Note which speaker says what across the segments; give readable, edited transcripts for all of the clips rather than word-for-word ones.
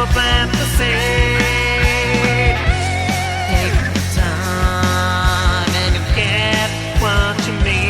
Speaker 1: for fantasy. Take the time and you'll get what you need.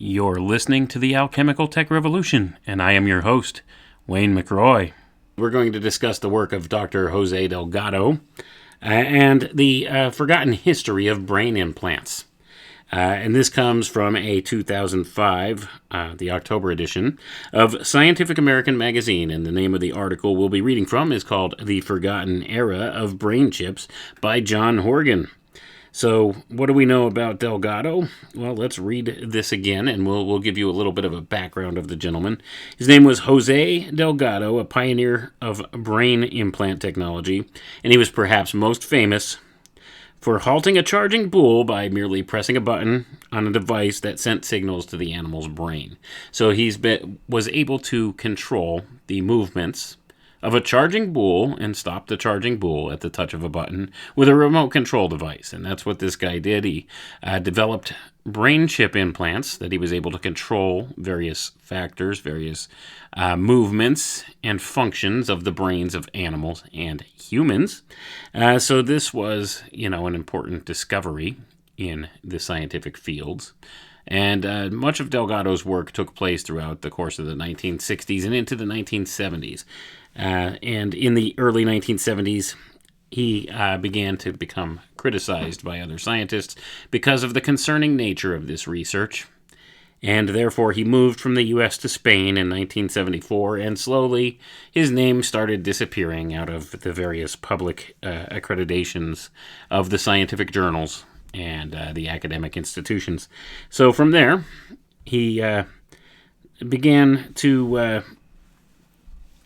Speaker 2: You're listening to the Alchemical Tech Revolution, and I am your host, Wayne McRoy. We're going to discuss the work of Dr. Jose Delgado and the forgotten history of brain implants. And this comes from a 2005, the October edition, of Scientific American magazine, and the name of the article we'll be reading from is called The Forgotten Era of Brain Chips by John Horgan. So, what do we know about Delgado? Well, let's read this again, and we'll give you a little bit of a background of the gentleman. His name was Jose Delgado, a pioneer of brain implant technology, and he was perhaps most famous for halting a charging bull by merely pressing a button on a device that sent signals to the animal's brain. So was able to control the movements of a charging bull and stop the charging bull at the touch of a button with a remote control device. And that's what this guy did. He developed brain chip implants that he was able to control various factors, various movements and functions of the brains of animals and humans. So this was, an important discovery in the scientific fields. And much of Delgado's work took place throughout the course of the 1960s and into the 1970s. And in the early 1970s, he began to become criticized by other scientists because of the concerning nature of this research. And therefore, he moved from the U.S. to Spain in 1974, and slowly his name started disappearing out of the various public accreditations of the scientific journals and the academic institutions. So from there, he began to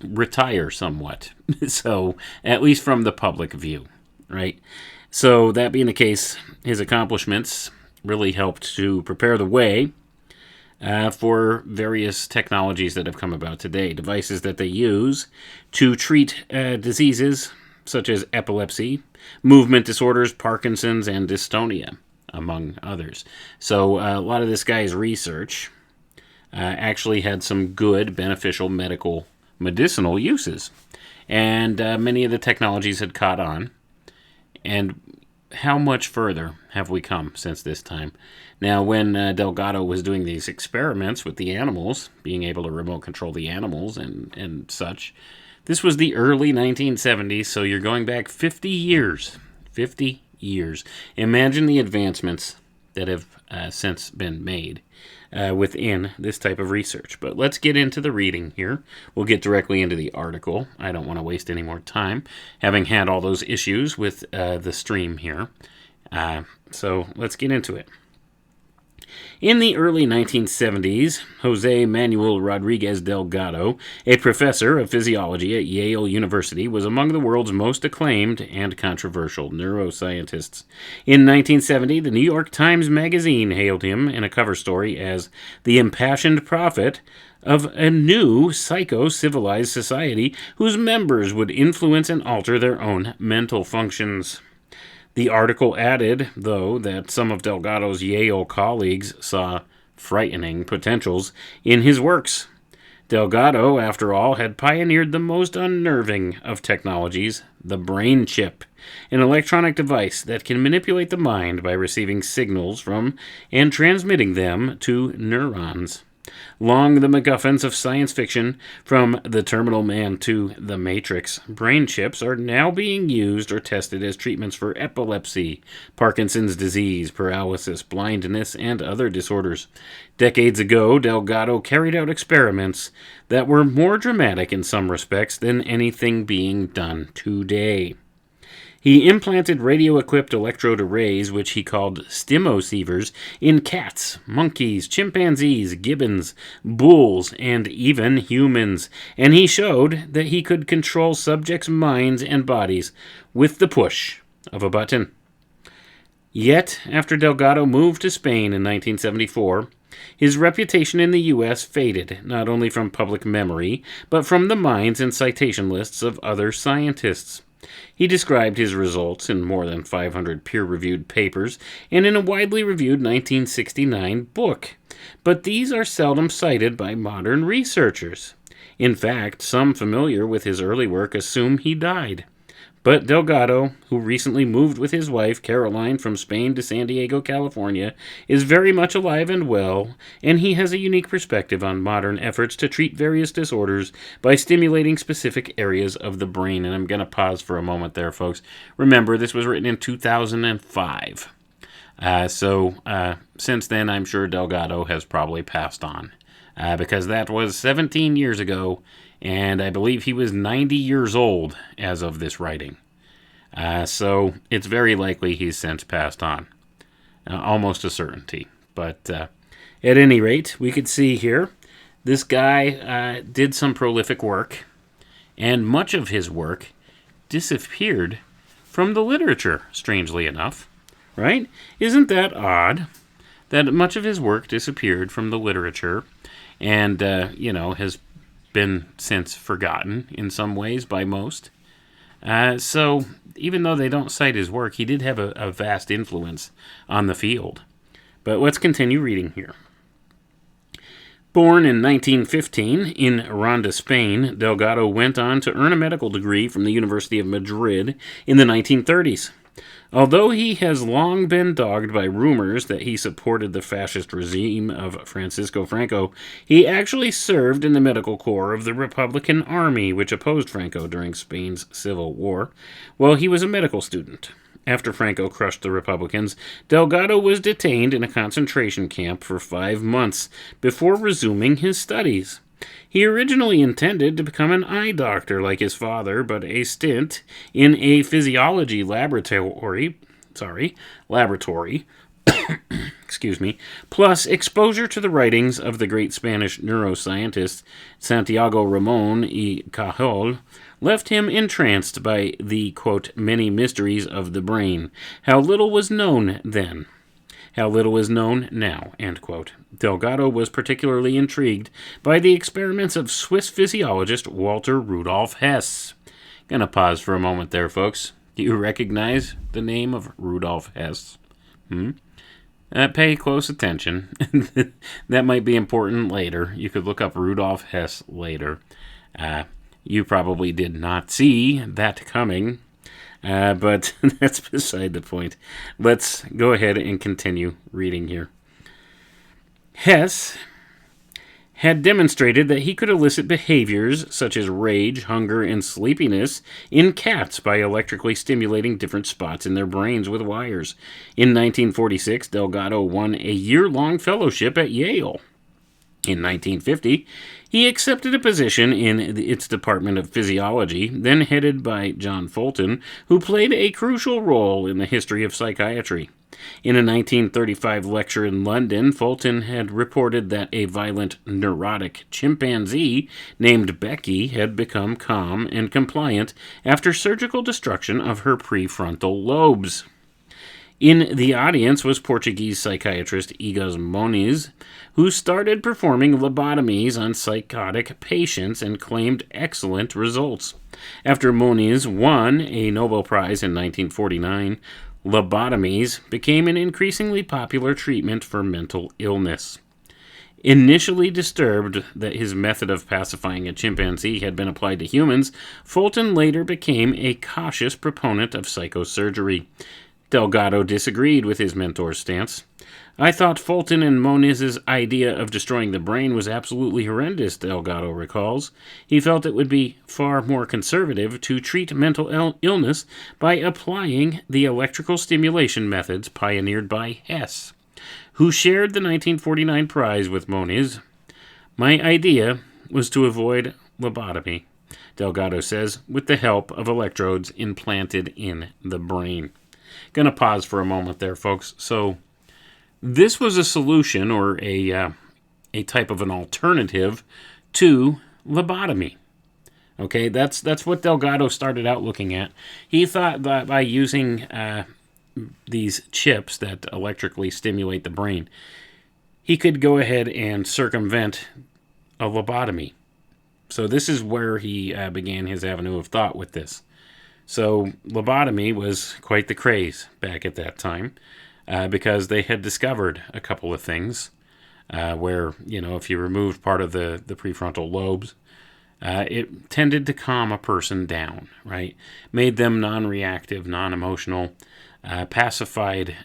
Speaker 2: retire somewhat. So, at least from the public view, right? So, that being the case, his accomplishments really helped to prepare the way for various technologies that have come about today. Devices that they use to treat diseases such as epilepsy, movement disorders, Parkinson's, and dystonia, among others. So a lot of this guy's research actually had some good, beneficial medicinal uses. And many of the technologies had caught on. And how much further have we come since this time? Now, when Delgado was doing these experiments with the animals, being able to remote control the animals and such, this was the early 1970s, so you're going back 50 years. 50 years. Imagine the advancements that have since been made. within this type of research. But let's get into the reading here. We'll get directly into the article. I don't want to waste any more time, having had all those issues with the stream here. So let's get into it. In the early 1970s, Jose Manuel Rodriguez Delgado, a professor of physiology at Yale University, was among the world's most acclaimed and controversial neuroscientists. In 1970, the New York Times Magazine hailed him in a cover story as the impassioned prophet of a new psycho-civilized society whose members would influence and alter their own mental functions. The article added, though, that some of Delgado's Yale colleagues saw frightening potentials in his works. Delgado, after all, had pioneered the most unnerving of technologies, the brain chip, an electronic device that can manipulate the mind by receiving signals from and transmitting them to neurons. Long the MacGuffins of science fiction, from The Terminal Man to The Matrix, brain chips are now being used or tested as treatments for epilepsy, Parkinson's disease, paralysis, blindness, and other disorders. Decades ago, Delgado carried out experiments that were more dramatic in some respects than anything being done today. He implanted radio-equipped electrode arrays, which he called stimocievers, in cats, monkeys, chimpanzees, gibbons, bulls, and even humans, and he showed that he could control subjects' minds and bodies with the push of a button. Yet, after Delgado moved to Spain in 1974, his reputation in the U.S. faded, not only from public memory, but from the minds and citation lists of other scientists. He described his results in more than 500 peer-reviewed papers and in a widely reviewed 1969 book, but these are seldom cited by modern researchers. In fact, some familiar with his early work assume he died. But Delgado, who recently moved with his wife, Caroline, from Spain to San Diego, California, is very much alive and well, and he has a unique perspective on modern efforts to treat various disorders by stimulating specific areas of the brain. And I'm going to pause for a moment there, folks. Remember, this was written in 2005. So since then, I'm sure Delgado has probably passed on, because that was 17 years ago, and I believe he was 90 years old as of this writing. So it's very likely he's since passed on. Almost a certainty. But at any rate, we could see here, this guy did some prolific work, and much of his work disappeared from the literature, strangely enough. Right? Isn't that odd? That much of his work disappeared from the literature and, has been since forgotten in some ways by most. So even though they don't cite his work, he did have a vast influence on the field. But let's continue reading here. Born in 1915 in Ronda, Spain, Delgado went on to earn a medical degree from the University of Madrid in the 1930s. Although he has long been dogged by rumors that he supported the fascist regime of Francisco Franco, he actually served in the medical corps of the Republican Army, which opposed Franco during Spain's Civil War, while he was a medical student. After Franco crushed the Republicans, Delgado was detained in a concentration camp for 5 months before resuming his studies. He originally intended to become an eye doctor like his father, but a stint in a physiology laboratory, plus exposure to the writings of the great Spanish neuroscientist Santiago Ramón y Cajal left him entranced by the, quote, many mysteries of the brain. How little was known then. How little is known now, end quote. Delgado was particularly intrigued by the experiments of Swiss physiologist Walter Rudolf Hess. Gonna pause for a moment there, folks. Do you recognize the name of Rudolf Hess? Pay close attention. That might be important later. You could look up Rudolf Hess later. You probably did not see that coming. But that's beside the point. Let's go ahead and continue reading here. Hess had demonstrated that he could elicit behaviors such as rage, hunger, and sleepiness in cats by electrically stimulating different spots in their brains with wires. In 1946, Delgado won a year-long fellowship at Yale. In 1950, he accepted a position in its Department of Physiology, then headed by John Fulton, who played a crucial role in the history of psychiatry. In a 1935 lecture in London, Fulton had reported that a violent, neurotic chimpanzee named Becky had become calm and compliant after surgical destruction of her prefrontal lobes. In the audience was Portuguese psychiatrist Egas Moniz, who started performing lobotomies on psychotic patients and claimed excellent results. After Moniz won a Nobel Prize in 1949, lobotomies became an increasingly popular treatment for mental illness. Initially disturbed that his method of pacifying a chimpanzee had been applied to humans, Fulton later became a cautious proponent of psychosurgery. Delgado disagreed with his mentor's stance. "I thought Fulton and Moniz's idea of destroying the brain was absolutely horrendous," Delgado recalls. He felt it would be far more conservative to treat mental illness by applying the electrical stimulation methods pioneered by Hess, who shared the 1949 prize with Moniz. "My idea was to avoid lobotomy," Delgado says, with the help of electrodes implanted in the brain. Going to pause for a moment there, folks. So this was a solution or a type of an alternative to lobotomy. Okay, that's what Delgado started out looking at. He thought that by using these chips that electrically stimulate the brain, he could go ahead and circumvent a lobotomy. So this is where he began his avenue of thought with this. So lobotomy was quite the craze back at that time because they had discovered a couple of things where, if you removed part of the prefrontal lobes, it tended to calm a person down, right? Made them non-reactive, non-emotional, pacified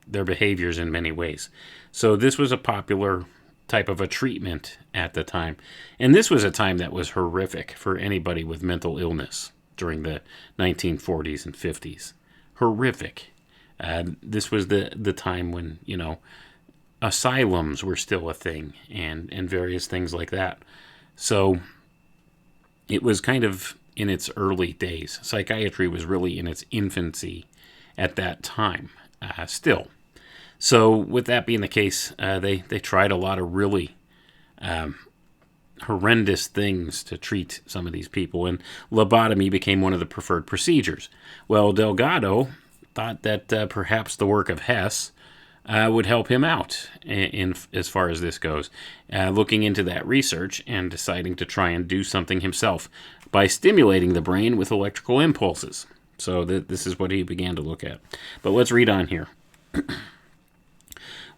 Speaker 2: their behaviors in many ways. So this was a popular type of a treatment at the time. And this was a time that was horrific for anybody with mental illness during the 1940s and 50s. Horrific. This was the time when, asylums were still a thing and various things like that. So it was kind of in its early days. Psychiatry was really in its infancy at that time still. So with that being the case, they tried a lot of really horrendous things to treat some of these people, and lobotomy became one of the preferred procedures. Well, Delgado thought that perhaps the work of Hess would help him out in as far as this goes, looking into that research and deciding to try and do something himself by stimulating the brain with electrical impulses. So this is what he began to look at. But let's read on here.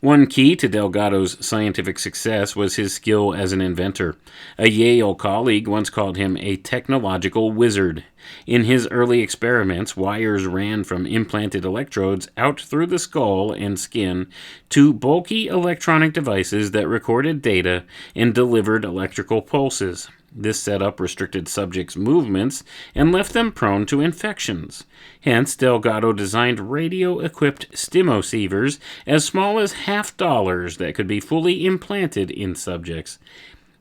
Speaker 2: One key to Delgado's scientific success was his skill as an inventor. A Yale colleague once called him a technological wizard. In his early experiments, wires ran from implanted electrodes out through the skull and skin to bulky electronic devices that recorded data and delivered electrical pulses. This setup restricted subjects' movements and left them prone to infections. Hence, Delgado designed radio-equipped stimocievers as small as $50 that could be fully implanted in subjects.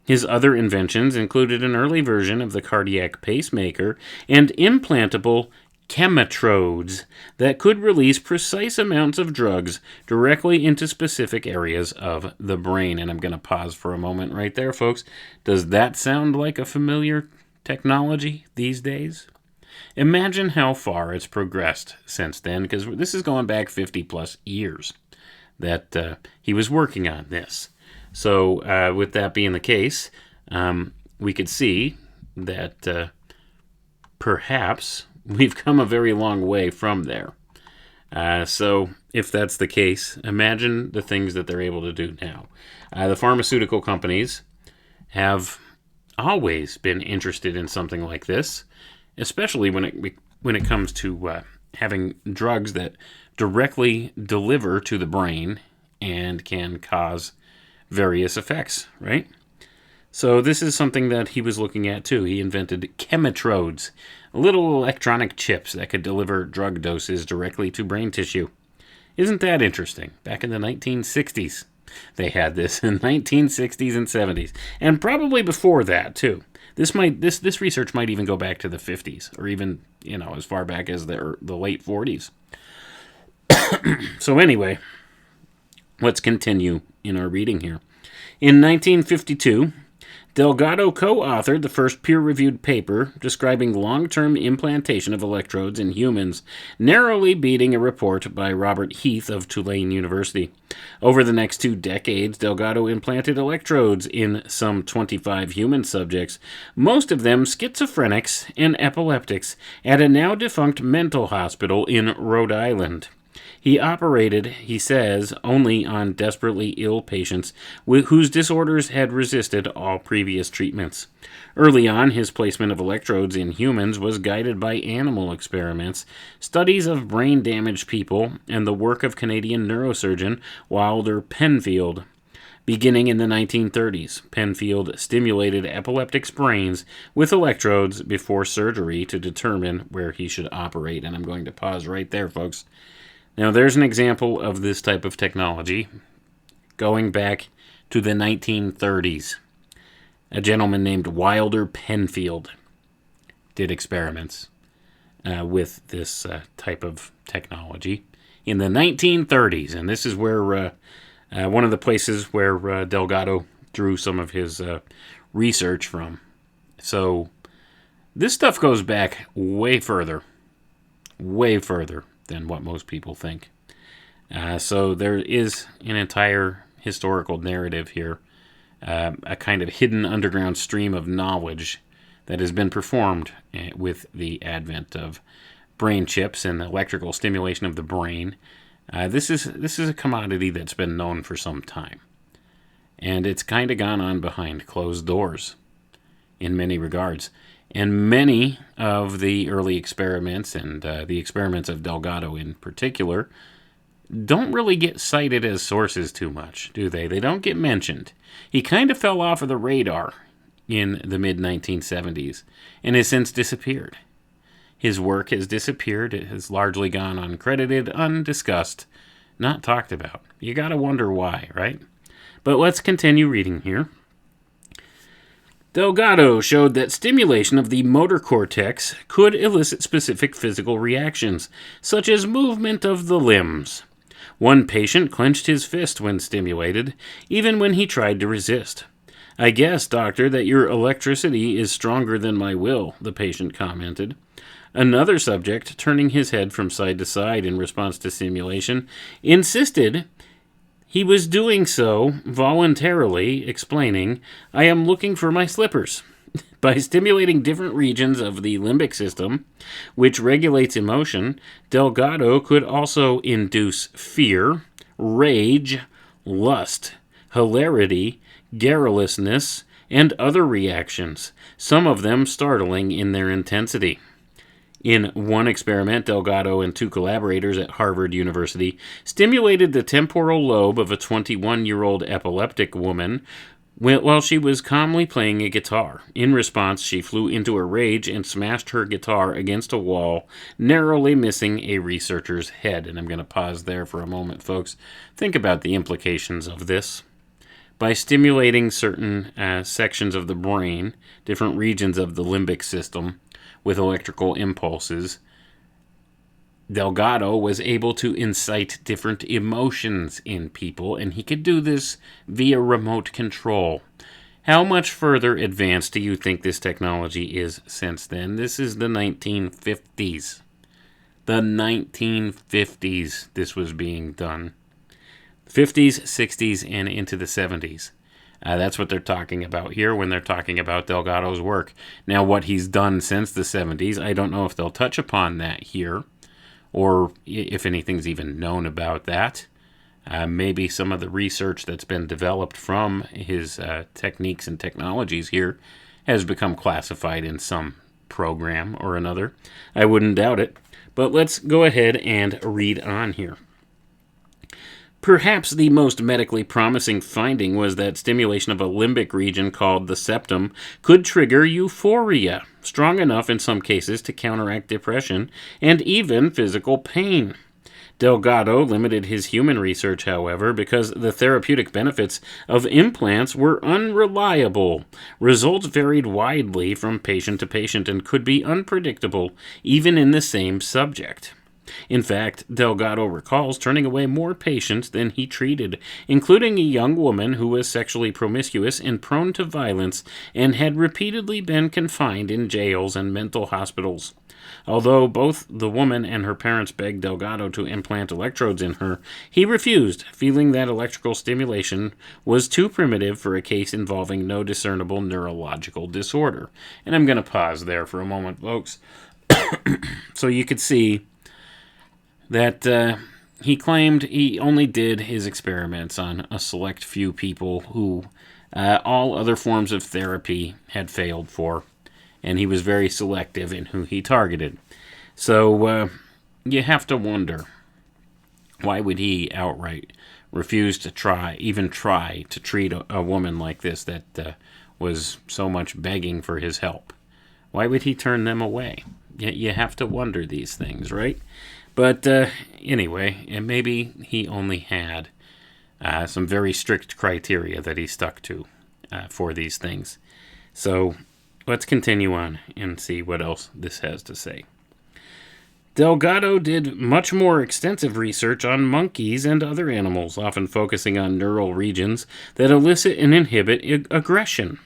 Speaker 2: His other inventions included an early version of the cardiac pacemaker and implantable chematrodes that could release precise amounts of drugs directly into specific areas of the brain. And I'm going to pause for a moment right there, folks. Does that sound like a familiar technology these days? Imagine how far it's progressed since then, because this is going back 50 plus years that he was working on this. So with that being the case, we could see that perhaps we've come a very long way from there. So if that's the case, imagine the things that they're able to do now. The pharmaceutical companies have always been interested in something like this, especially when it comes to having drugs that directly deliver to the brain and can cause various effects, right? So this is something that he was looking at too. He invented chemitrodes, little electronic chips that could deliver drug doses directly to brain tissue. Isn't that interesting? Back in the 1960s, they had this in 1960s and 70s, and probably before that too. This research might even go back to the 50s, or even as far back as the late 40s. So anyway, let's continue in our reading here. In 1952, Delgado co-authored the first peer-reviewed paper describing long-term implantation of electrodes in humans, narrowly beating a report by Robert Heath of Tulane University. Over the next 2 decades, Delgado implanted electrodes in some 25 human subjects, most of them schizophrenics and epileptics, at a now-defunct mental hospital in Rhode Island. He operated, he says, only on desperately ill patients whose disorders had resisted all previous treatments. Early on, his placement of electrodes in humans was guided by animal experiments, studies of brain-damaged people, and the work of Canadian neurosurgeon Wilder Penfield. Beginning in the 1930s, Penfield stimulated epileptics' brains with electrodes before surgery to determine where he should operate. And I'm going to pause right there, folks. Now, there's an example of this type of technology going back to the 1930s. A gentleman named Wilder Penfield did experiments with this type of technology in the 1930s. And this is where one of the places where Delgado drew some of his research from. So this stuff goes back way further than what most people think. So there is an entire historical narrative here, a kind of hidden underground stream of knowledge that has been performed with the advent of brain chips and electrical stimulation of the brain. This is a commodity that's been known for some time, and it's kind of gone on behind closed doors in many regards. And many of the early experiments, and the experiments of Delgado in particular, don't really get cited as sources too much, do they? They don't get mentioned. He kind of fell off of the radar in the mid-1970s and has since disappeared. His work has disappeared. It has largely gone uncredited, undiscussed, not talked about. You gotta wonder why, right? But let's continue reading here. Delgado showed that stimulation of the motor cortex could elicit specific physical reactions, such as movement of the limbs. One patient clenched his fist when stimulated, even when he tried to resist. "I guess, doctor, that your electricity is stronger than my will," the patient commented. Another subject, turning his head from side to side in response to stimulation, insisted he was doing so voluntarily, explaining, "I am looking for my slippers." By stimulating different regions of the limbic system, which regulates emotion, Delgado could also induce fear, rage, lust, hilarity, garrulousness, and other reactions, some of them startling in their intensity. In one experiment, Delgado and 2 collaborators at Harvard University stimulated the temporal lobe of a 21-year-old epileptic woman while she was calmly playing a guitar. In response, she flew into a rage and smashed her guitar against a wall, narrowly missing a researcher's head. And I'm going to pause there for a moment, folks. Think about the implications of this. By stimulating certain sections of the brain, different regions of the limbic system, with electrical impulses, Delgado was able to incite different emotions in people, and he could do this via remote control. How much further advanced do you think this technology is since then? This is the 1950s. The 1950s this was being done. 50s, 60s, and into the 70s. That's what they're talking about here when they're talking about Delgado's work. Now, what he's done since the 70s, I don't know if they'll touch upon that here, or if anything's even known about that. Maybe some of the research that's been developed from his techniques and technologies here has become classified in some program or another. I wouldn't doubt it. But let's go ahead and read on here. Perhaps the most medically promising finding was that stimulation of a limbic region called the septum could trigger euphoria, strong enough in some cases to counteract depression and even physical pain. Delgado limited his human research, however, because the therapeutic benefits of implants were unreliable. Results varied widely from patient to patient and could be unpredictable, even in the same subject. In fact, Delgado recalls turning away more patients than he treated, including a young woman who was sexually promiscuous and prone to violence and had repeatedly been confined in jails and mental hospitals. Although both the woman and her parents begged Delgado to implant electrodes in her, he refused, feeling that electrical stimulation was too primitive for a case involving no discernible neurological disorder. And I'm going to pause there for a moment, folks, so you could see that he claimed he only did his experiments on a select few people who all other forms of therapy had failed for, and he was very selective in who he targeted. So you have to wonder, why would he outright refuse to even try to treat a woman like this that was so much begging for his help? Why would he turn them away? You have to wonder these things, right? But anyway, and maybe he only had some very strict criteria that he stuck to for these things. So let's continue on and see what else this has to say. Delgado did much more extensive research on monkeys and other animals, often focusing on neural regions that elicit and inhibit aggression.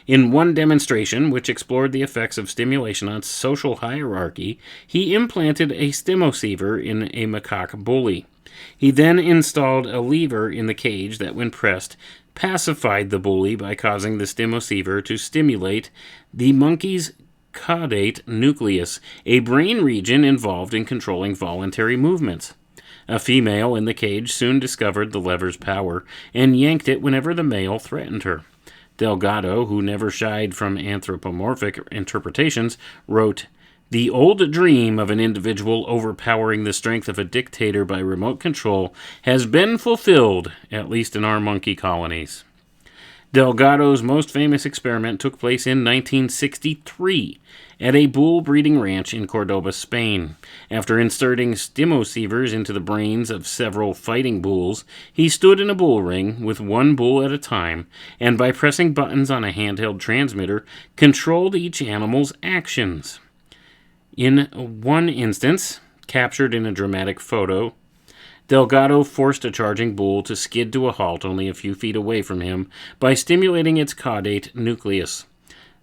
Speaker 2: In one demonstration, which explored the effects of stimulation on social hierarchy, he implanted a stimoceiver in a macaque bully. He then installed a lever in the cage that, when pressed, pacified the bully by causing the stimoceiver to stimulate the monkey's caudate nucleus, a brain region involved in controlling voluntary movements. A female in the cage soon discovered the lever's power and yanked it whenever the male threatened her. Delgado, who never shied from anthropomorphic interpretations, wrote, "The old dream of an individual overpowering the strength of a dictator by remote control has been fulfilled, at least in our monkey colonies." Delgado's most famous experiment took place in 1963 at a bull breeding ranch in Cordoba, Spain. After inserting stimocievers into the brains of several fighting bulls, he stood in a bull ring with one bull at a time, and by pressing buttons on a handheld transmitter, controlled each animal's actions. In one instance, captured in a dramatic photo, Delgado forced a charging bull to skid to a halt only a few feet away from him by stimulating its caudate nucleus.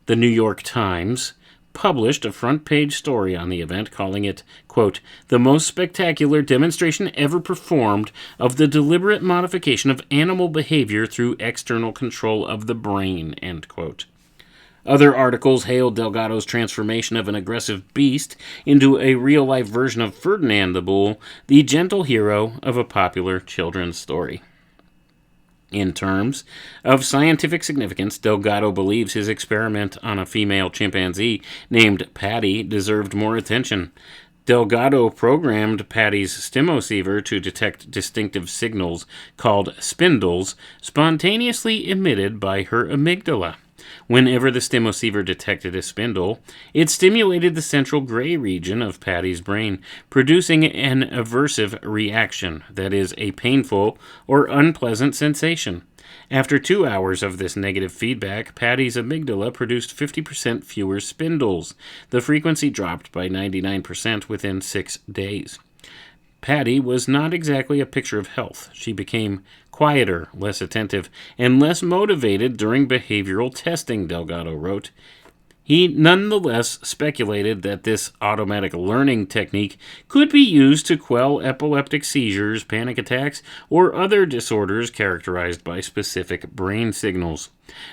Speaker 2: The New York Times published a front-page story on the event, calling it, quote, "the most spectacular demonstration ever performed of the deliberate modification of animal behavior through external control of the brain," end quote. Other articles hailed Delgado's transformation of an aggressive beast into a real-life version of Ferdinand the Bull, the gentle hero of a popular children's story. In terms of scientific significance, Delgado believes his experiment on a female chimpanzee named Patty deserved more attention. Delgado programmed Patty's stimoceiver to detect distinctive signals called spindles spontaneously emitted by her amygdala. Whenever the stimoceiver detected a spindle, it stimulated the central gray region of Patty's brain, producing an aversive reaction, that is, a painful or unpleasant sensation. After 2 hours of this negative feedback, Patty's amygdala produced 50% fewer spindles. The frequency dropped by 99% within 6 days. Patty was not exactly a picture of health. She became quieter, less attentive, and less motivated during behavioral testing, Delgado wrote. He nonetheless speculated that this automatic learning technique could be used to quell epileptic seizures, panic attacks, or other disorders characterized by specific brain signals.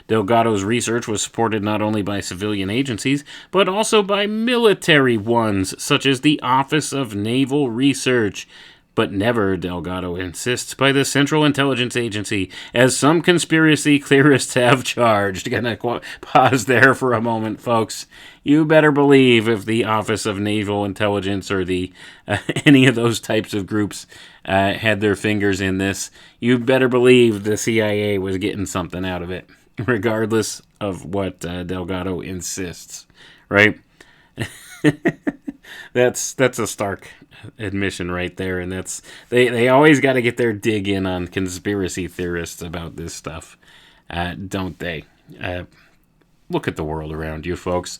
Speaker 2: Delgado's research was supported not only by civilian agencies, but also by military ones, such as the Office of Naval Research. but never, Delgado insists, by the Central Intelligence Agency, as some conspiracy theorists have charged. Gonna pause there for a moment, folks. You better believe if the Office of Naval Intelligence or the any of those types of groups had their fingers in this, you better believe the CIA was getting something out of it, regardless of what Delgado insists, right? That's a stark admission right there, and that's they always got to get their dig in on conspiracy theorists about this stuff, don't they? Look at the world around you, folks.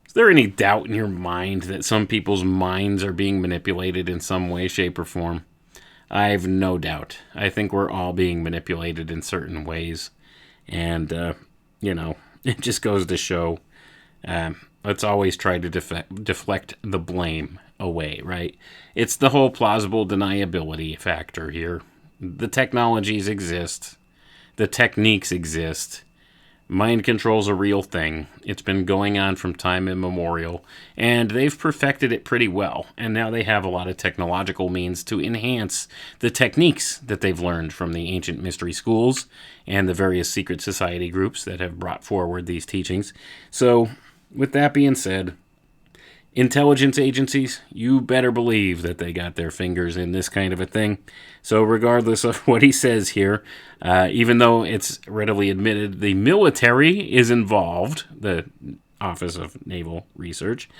Speaker 2: Is there any doubt in your mind that some people's minds are being manipulated in some way, shape, or form? I have no doubt. I think we're all being manipulated in certain ways, and it just goes to show. Let's always try to deflect the blame away, right? It's the whole plausible deniability factor here. The technologies exist. The techniques exist. Mind control's a real thing. It's been going on from time immemorial, and they've perfected it pretty well. And now they have a lot of technological means to enhance the techniques that they've learned from the ancient mystery schools and the various secret society groups that have brought forward these teachings. So, with that being said, intelligence agencies, you better believe that they got their fingers in this kind of a thing. So regardless of what he says here, even though it's readily admitted the military is involved, the Office of Naval Research,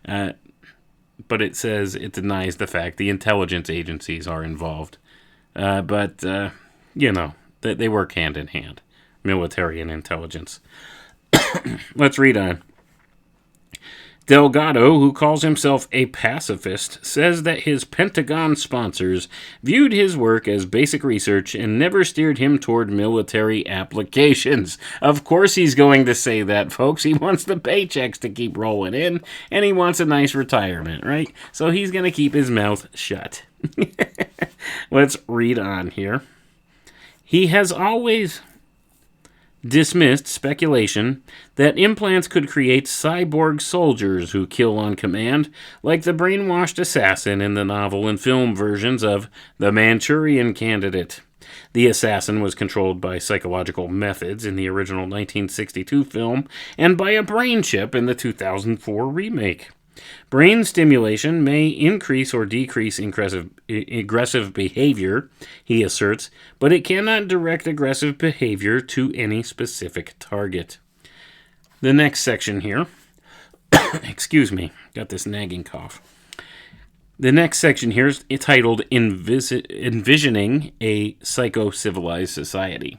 Speaker 2: but it says it denies the fact the intelligence agencies are involved. But they work hand in hand, military and intelligence. Let's read on. Delgado, who calls himself a pacifist, says that his Pentagon sponsors viewed his work as basic research and never steered him toward military applications. Of course he's going to say that, folks. He wants the paychecks to keep rolling in, and he wants a nice retirement, right? So he's going to keep his mouth shut. Let's read on here. He has always dismissed speculation that implants could create cyborg soldiers who kill on command, like the brainwashed assassin in the novel and film versions of The Manchurian Candidate. The assassin was controlled by psychological methods in the original 1962 film and by a brain chip in the 2004 remake. Brain stimulation may increase or decrease aggressive behavior, he asserts, but it cannot direct aggressive behavior to any specific target. The next section here, excuse me, got this nagging cough. The next section here is titled Envisioning a Psycho-Civilized Society.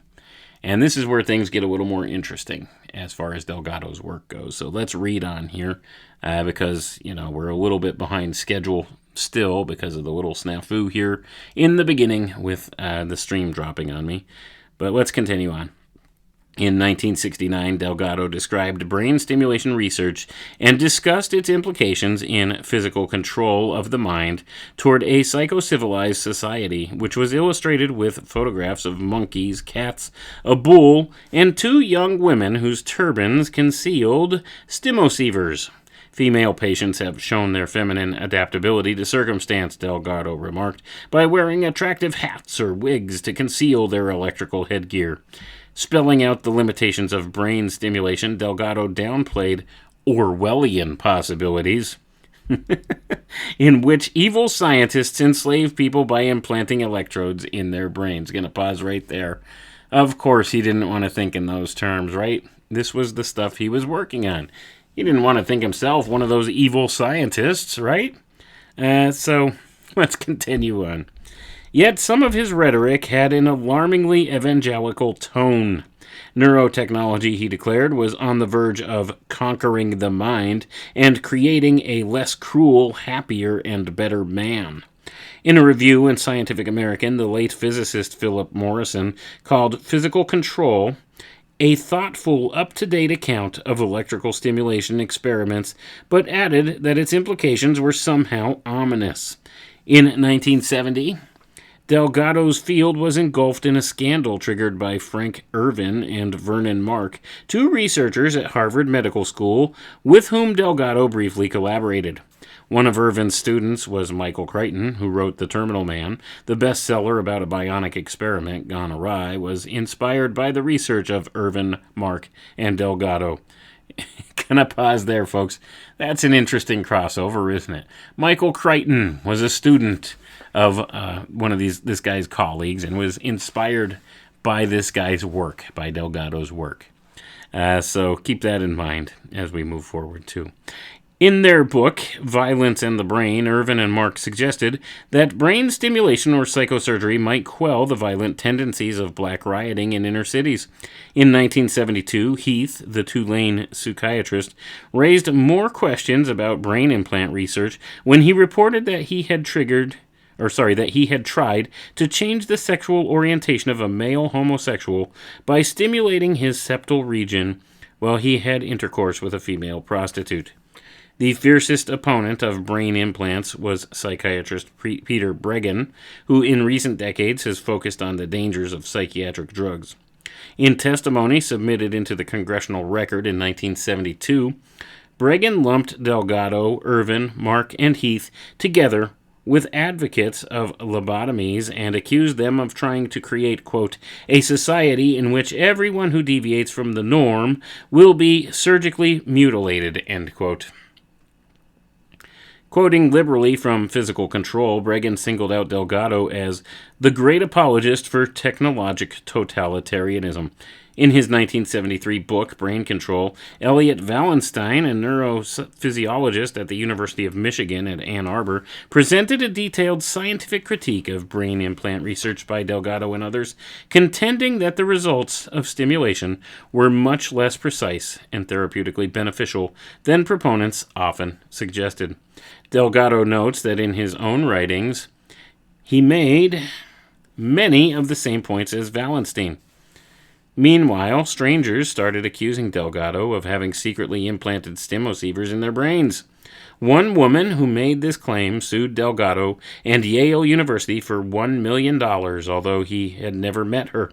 Speaker 2: And this is where things get a little more interesting as far as Delgado's work goes. So let's read on here because, we're a little bit behind schedule still because of the little snafu here in the beginning with the stream dropping on me. But let's continue on. In 1969, Delgado described brain stimulation research and discussed its implications in physical control of the mind toward a psycho-civilized society, which was illustrated with photographs of monkeys, cats, a bull, and two young women whose turbans concealed stimocevers. Female patients have shown their feminine adaptability to circumstance, Delgado remarked, by wearing attractive hats or wigs to conceal their electrical headgear. Spelling out the limitations of brain stimulation, Delgado downplayed Orwellian possibilities in which evil scientists enslave people by implanting electrodes in their brains. Gonna pause right there. Of course, he didn't want to think in those terms, right? This was the stuff he was working on. He didn't want to think himself one of those evil scientists, right? So let's continue on. Yet some of his rhetoric had an alarmingly evangelical tone. Neurotechnology, he declared, was on the verge of conquering the mind and creating a less cruel, happier, and better man. In a review in Scientific American, the late physicist Philip Morrison called Physical Control a thoughtful, up-to-date account of electrical stimulation experiments, but added that its implications were somehow ominous. In 1970, Delgado's field was engulfed in a scandal triggered by Frank Irvin and Vernon Mark, two researchers at Harvard Medical School with whom Delgado briefly collaborated. One of Irvin's students was Michael Crichton, who wrote The Terminal Man. The bestseller about a bionic experiment gone awry was inspired by the research of Irvin, Mark, and Delgado. Gonna pause there, folks. That's an interesting crossover, isn't it? Michael Crichton was a student of one of this guy's colleagues and was inspired by this guy's work, by Delgado's work. So keep that in mind as we move forward, too. In their book, Violence and the Brain, Irvin and Mark suggested that brain stimulation or psychosurgery might quell the violent tendencies of black rioting in inner cities. In 1972, Heath, the Tulane psychiatrist, raised more questions about brain implant research when he reported that he had tried to change the sexual orientation of a male homosexual by stimulating his septal region while he had intercourse with a female prostitute. The fiercest opponent of brain implants was psychiatrist Peter Breggin, who in recent decades has focused on the dangers of psychiatric drugs. In testimony submitted into the Congressional Record in 1972, Breggin lumped Delgado, Irvin, Mark, and Heath together with advocates of lobotomies and accused them of trying to create, quote, a society in which everyone who deviates from the norm will be surgically mutilated, end quote. Quoting liberally from Physical Control, Breggin singled out Delgado as the great apologist for technologic totalitarianism. In his 1973 book, Brain Control, Elliot Wallenstein, a neurophysiologist at the University of Michigan at Ann Arbor, presented a detailed scientific critique of brain implant research by Delgado and others, contending that the results of stimulation were much less precise and therapeutically beneficial than proponents often suggested. Delgado notes that in his own writings, he made many of the same points as Wallenstein. Meanwhile, strangers started accusing Delgado of having secretly implanted stimulatives in their brains. One woman who made this claim sued Delgado and Yale University for $1 million, although he had never met her.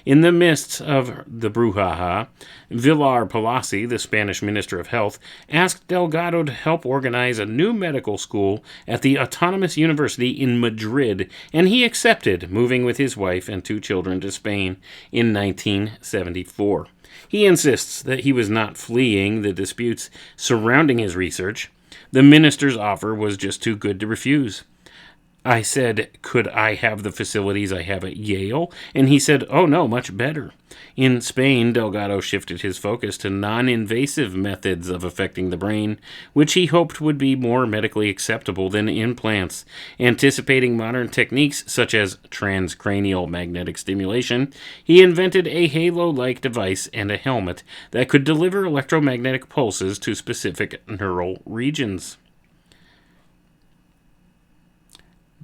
Speaker 2: In the midst of the brouhaha, Villar Palasi, the Spanish Minister of Health, asked Delgado to help organize a new medical school at the Autonomous University in Madrid, and he accepted, moving with his wife and 2 children to Spain in 1974. He insists that he was not fleeing the disputes surrounding his research. The minister's offer was just too good to refuse. I said, could I have the facilities I have at Yale? And he said, oh no, much better. In Spain, Delgado shifted his focus to non-invasive methods of affecting the brain, which he hoped would be more medically acceptable than implants. Anticipating modern techniques such as transcranial magnetic stimulation, he invented a halo-like device and a helmet that could deliver electromagnetic pulses to specific neural regions.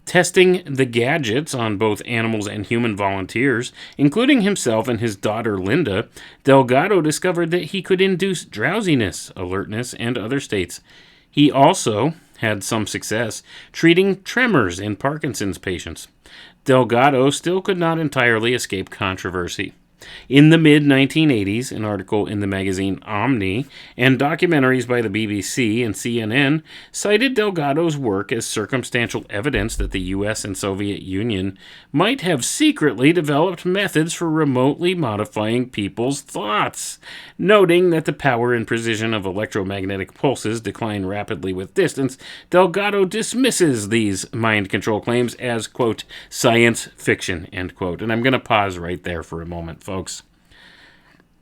Speaker 2: Testing the gadgets on both animals and human volunteers, including himself and his daughter Linda, Delgado discovered that he could induce drowsiness, alertness, and other states. He also had some success treating tremors in Parkinson's patients. Delgado still could not entirely escape controversy. In the mid-1980s, an article in the magazine Omni and documentaries by the BBC and CNN cited Delgado's work as circumstantial evidence that the U.S. and Soviet Union might have secretly developed methods for remotely modifying people's thoughts. Noting that the power and precision of electromagnetic pulses decline rapidly with distance, Delgado dismisses these mind control claims as, quote, science fiction, end quote. And I'm going to pause right there for a moment, folks.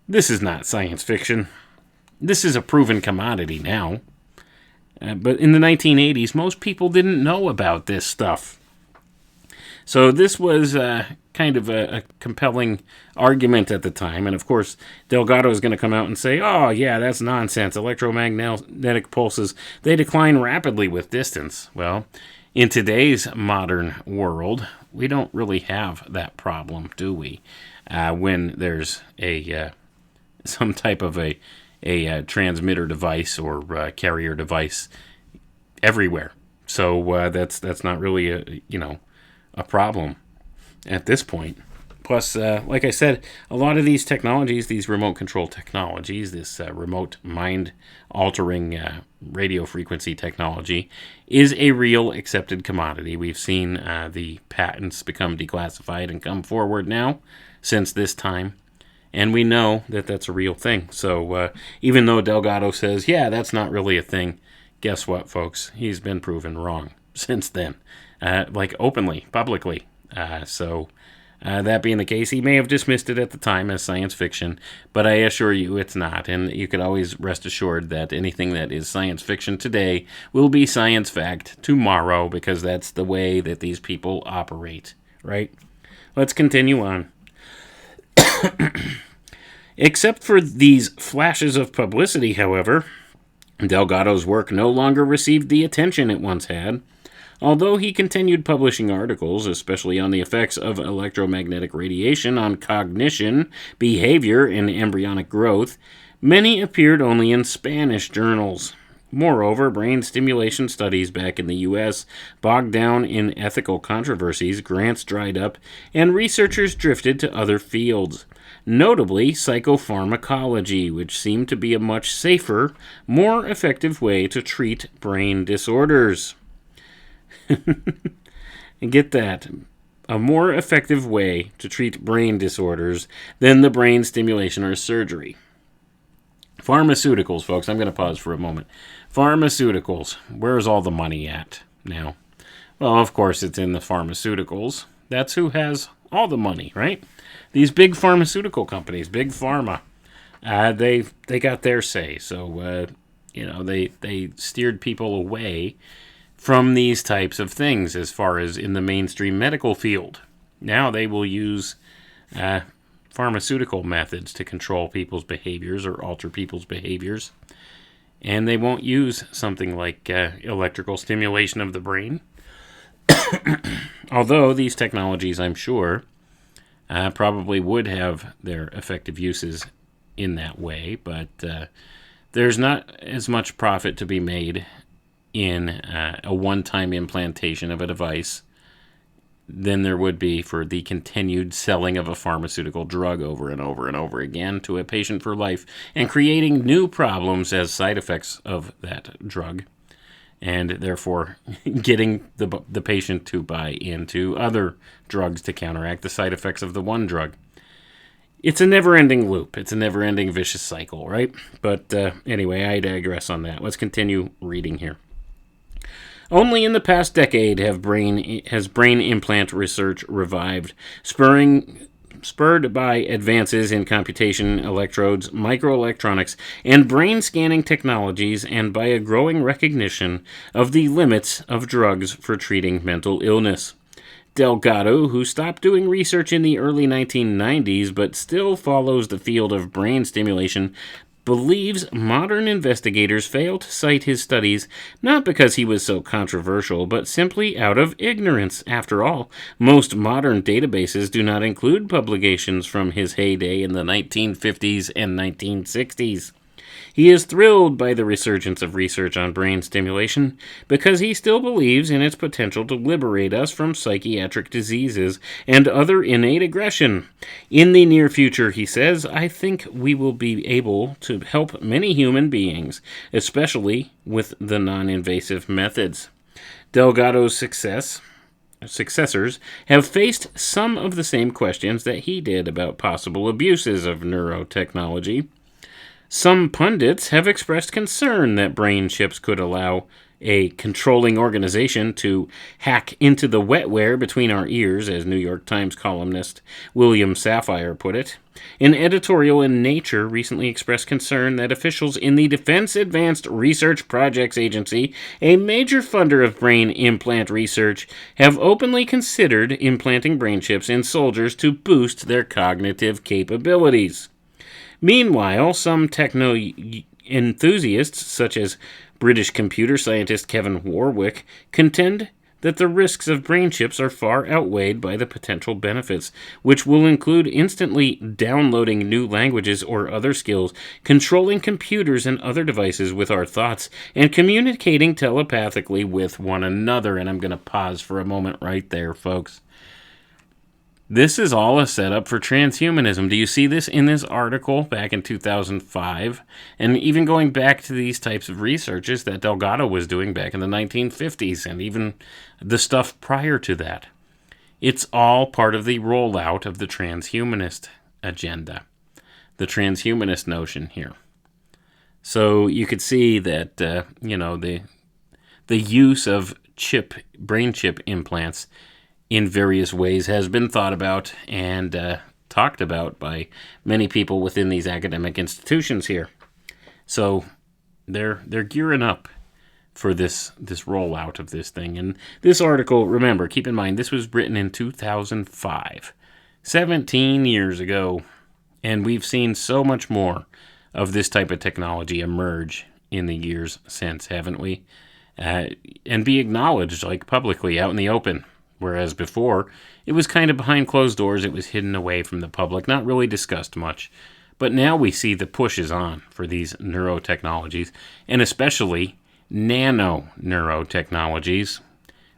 Speaker 2: This is not science fiction. This is a proven commodity now. But in the 1980s, most people didn't know about this stuff. So this was kind of a compelling argument at the time. And of course, Delgado is going to come out and say, oh, yeah, that's nonsense. Electromagnetic pulses, they decline rapidly with distance. Well, in today's modern world, we don't really have that problem, do we? When there's some type of a transmitter device or carrier device everywhere. So that's not really a problem at this point. Plus, like I said, a lot of these technologies, these remote control technologies, this remote mind-altering radio frequency technology, is a real accepted commodity. We've seen the patents become declassified and come forward now since this time. And we know that that's a real thing. So even though Delgado says, yeah, that's not really a thing, guess what, folks? He's been proven wrong since then. Like openly, publicly. So that being the case, he may have dismissed it at the time as science fiction, but I assure you it's not. And you could always rest assured that anything that is science fiction today will be science fact tomorrow, because that's the way that these people operate, right? Let's continue on. Except for these flashes of publicity, however, Delgado's work no longer received the attention it once had. Although he continued publishing articles, especially on the effects of electromagnetic radiation on cognition, behavior, and embryonic growth, many appeared only in Spanish journals. Moreover, brain stimulation studies back in the U.S. bogged down in ethical controversies, grants dried up, and researchers drifted to other fields. Notably, psychopharmacology, which seemed to be a much safer, more effective way to treat brain disorders. And get that. A more effective way to treat brain disorders than the brain stimulation or surgery. Pharmaceuticals, folks. I'm going to pause for a moment. Pharmaceuticals. Where's all the money at now? Well, of course, it's in the pharmaceuticals. That's who has all the money, right? These big pharmaceutical companies, big pharma, they got their say. So, they steered people away from these types of things as far as in the mainstream medical field. Now they will use pharmaceutical methods to control people's behaviors or alter people's behaviors. And they won't use something like electrical stimulation of the brain. Although these technologies, I'm sure, probably would have their effective uses in that way, but there's not as much profit to be made in a one-time implantation of a device than there would be for the continued selling of a pharmaceutical drug over and over and over again to a patient for life, and creating new problems as side effects of that drug, and therefore getting the patient to buy into other drugs to counteract the side effects of the one drug. It's a never-ending loop. It's a never-ending vicious cycle, right? But anyway, I digress on that. Let's continue reading here. Only in the past decade has brain implant research revived, spurred by advances in computation, electrodes, microelectronics, and brain scanning technologies, and by a growing recognition of the limits of drugs for treating mental illness. Delgado, who stopped doing research in the early 1990s but still follows the field of brain stimulation, believes modern investigators fail to cite his studies not because he was so controversial, but simply out of ignorance. After all, most modern databases do not include publications from his heyday in the 1950s and 1960s. He is thrilled by the resurgence of research on brain stimulation because he still believes in its potential to liberate us from psychiatric diseases and other innate aggression. In the near future, he says, I think we will be able to help many human beings, especially with the non-invasive methods. Delgado's successors have faced some of the same questions that he did about possible abuses of neurotechnology. Some pundits have expressed concern that brain chips could allow a controlling organization to hack into the wetware between our ears, as New York Times columnist William Safire put it. An editorial in Nature recently expressed concern that officials in the Defense Advanced Research Projects Agency, a major funder of brain implant research, have openly considered implanting brain chips in soldiers to boost their cognitive capabilities. Meanwhile, some techno enthusiasts, such as British computer scientist Kevin Warwick, contend that the risks of brain chips are far outweighed by the potential benefits, which will include instantly downloading new languages or other skills, controlling computers and other devices with our thoughts, and communicating telepathically with one another. And I'm going to pause for a moment right there, folks. This is all a setup for transhumanism. Do you see this in this article back in 2005? And even going back to these types of researches that Delgado was doing back in the 1950s and even the stuff prior to that. It's all part of the rollout of the transhumanist agenda, the transhumanist notion here. So you could see that, the use of brain chip implants in various ways has been thought about and talked about by many people within these academic institutions here. So they're gearing up for this rollout of this thing. And this article, remember, keep in mind, this was written in 2005, 17 years ago, and we've seen so much more of this type of technology emerge in the years since, haven't we? And be acknowledged, like, publicly, out in the open. Whereas before, it was kind of behind closed doors, it was hidden away from the public, not really discussed much. But now we see the push is on for these neurotechnologies, and especially nano-neurotechnologies.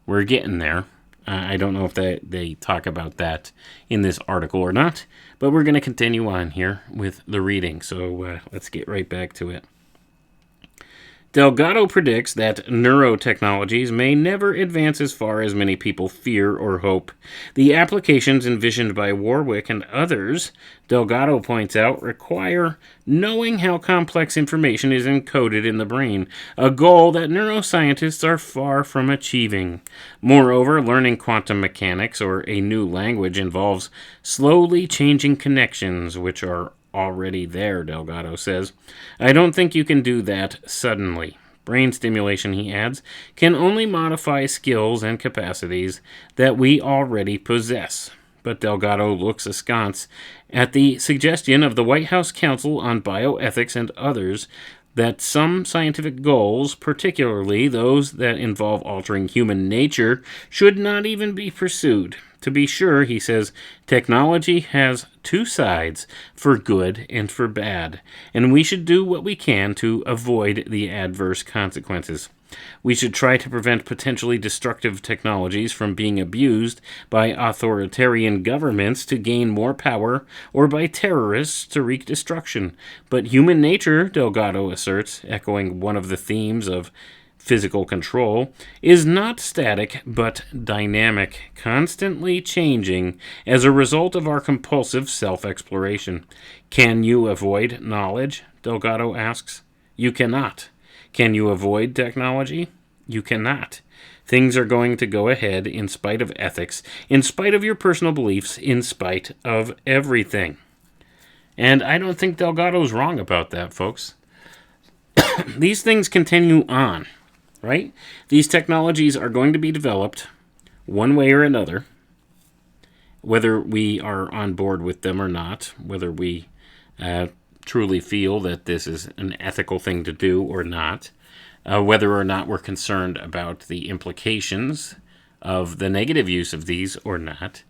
Speaker 2: We're getting there. I don't know if they talk about that in this article or not, but we're going to continue on here with the reading, so let's get right back to it. Delgado predicts that neurotechnologies may never advance as far as many people fear or hope. The applications envisioned by Warwick and others, Delgado points out, require knowing how complex information is encoded in the brain, a goal that neuroscientists are far from achieving. Moreover, learning quantum mechanics or a new language involves slowly changing connections, which are already there, Delgado says. I don't think you can do that suddenly. Brain stimulation, he adds, can only modify skills and capacities that we already possess. But Delgado looks askance at the suggestion of the White House Council on Bioethics and others that some scientific goals, particularly those that involve altering human nature, should not even be pursued. To be sure, he says, technology has two sides, for good and for bad, and we should do what we can to avoid the adverse consequences. We should try to prevent potentially destructive technologies from being abused by authoritarian governments to gain more power or by terrorists to wreak destruction. But human nature, Delgado asserts, echoing one of the themes of physical control, is not static but dynamic, constantly changing as a result of our compulsive self-exploration. Can you avoid knowledge? Delgado asks. You cannot. Can you avoid technology? You cannot. Things are going to go ahead in spite of ethics, in spite of your personal beliefs, in spite of everything. And I don't think Delgado's wrong about that, folks. These things continue on, right? These technologies are going to be developed one way or another, whether we are on board with them or not, whether we truly feel that this is an ethical thing to do or not, whether or not we're concerned about the implications of the negative use of these or not.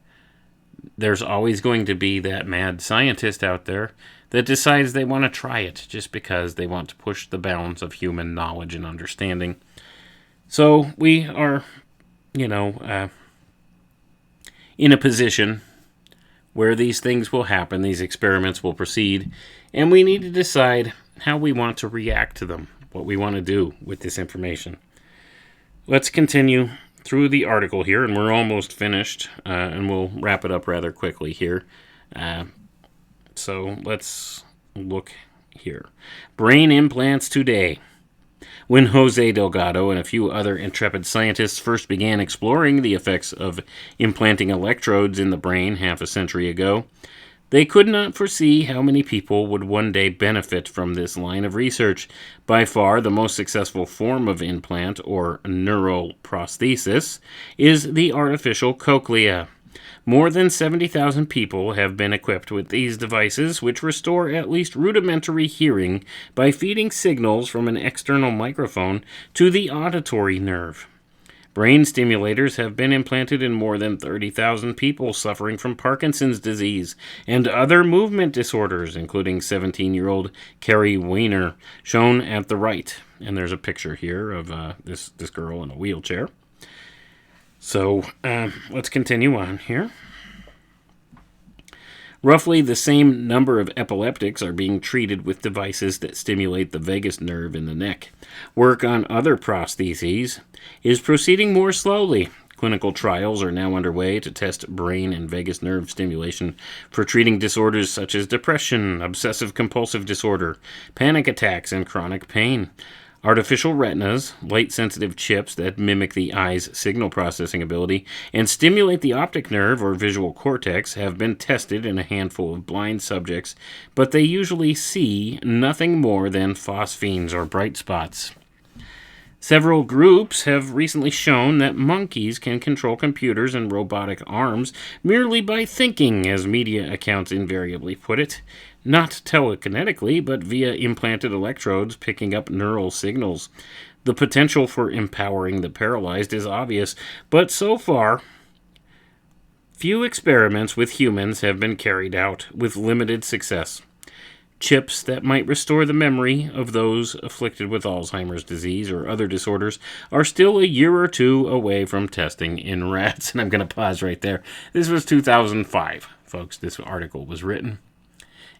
Speaker 2: There's always going to be that mad scientist out there that decides they want to try it just because they want to push the bounds of human knowledge and understanding. So we are, in a position where these things will happen, these experiments will proceed, and we need to decide how we want to react to them, what we want to do with this information. Let's continue through the article here, and we're almost finished, and we'll wrap it up rather quickly here. So let's look here. Brain implants today. When Jose Delgado and a few other intrepid scientists first began exploring the effects of implanting electrodes in the brain half a century ago, they could not foresee how many people would one day benefit from this line of research. By far, the most successful form of implant, or neural prosthesis, is the artificial cochlea. More than 70,000 people have been equipped with these devices, which restore at least rudimentary hearing by feeding signals from an external microphone to the auditory nerve. Brain stimulators have been implanted in more than 30,000 people suffering from Parkinson's disease and other movement disorders, including 17-year-old Carrie Weiner, shown at the right. And there's a picture here of this girl in a wheelchair. So let's continue on here. Roughly the same number of epileptics are being treated with devices that stimulate the vagus nerve in the neck. Work on other prostheses is proceeding more slowly. Clinical trials are now underway to test brain and vagus nerve stimulation for treating disorders such as depression, obsessive-compulsive disorder, panic attacks, and chronic pain. Artificial retinas, light-sensitive chips that mimic the eye's signal processing ability and stimulate the optic nerve or visual cortex, have been tested in a handful of blind subjects, but they usually see nothing more than phosphenes or bright spots. Several groups have recently shown that monkeys can control computers and robotic arms merely by thinking, as media accounts invariably put it. Not telekinetically, but via implanted electrodes picking up neural signals. The potential for empowering the paralyzed is obvious, but so far, few experiments with humans have been carried out with limited success. Chips that might restore the memory of those afflicted with Alzheimer's disease or other disorders are still a year or two away from testing in rats. And I'm going to pause right there. This was 2005, folks. This article was written.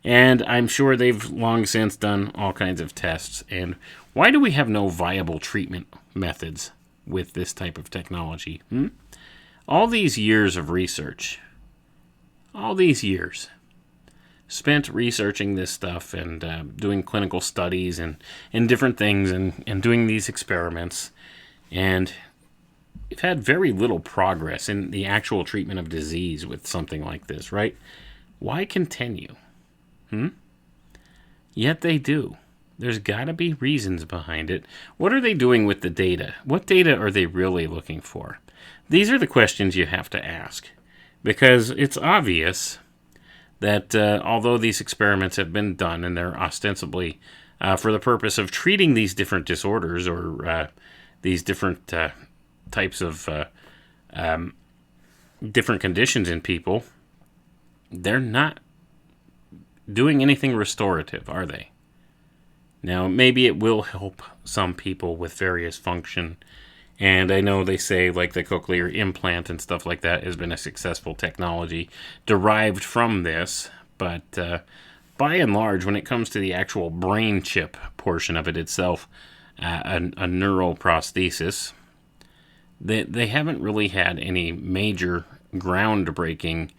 Speaker 2: And I'm sure they've long since done all kinds of tests. And why do we have no viable treatment methods with this type of technology? All these years of research, all these years spent researching this stuff and doing clinical studies and different things and doing these experiments. And we've had very little progress in the actual treatment of disease with something like this, right? Why continue? Yet they do. There's got to be reasons behind it. What are they doing with the data? What data are they really looking for? These are the questions you have to ask. Because it's obvious that although these experiments have been done and they're ostensibly for the purpose of treating these different disorders or these different types of different conditions in people, they're not doing anything restorative, are they? Now, maybe it will help some people with various function. And I know they say like the cochlear implant and stuff like that has been a successful technology derived from this. But by and large, when it comes to the actual brain chip portion of it itself, a neural prosthesis, they haven't really had any major groundbreaking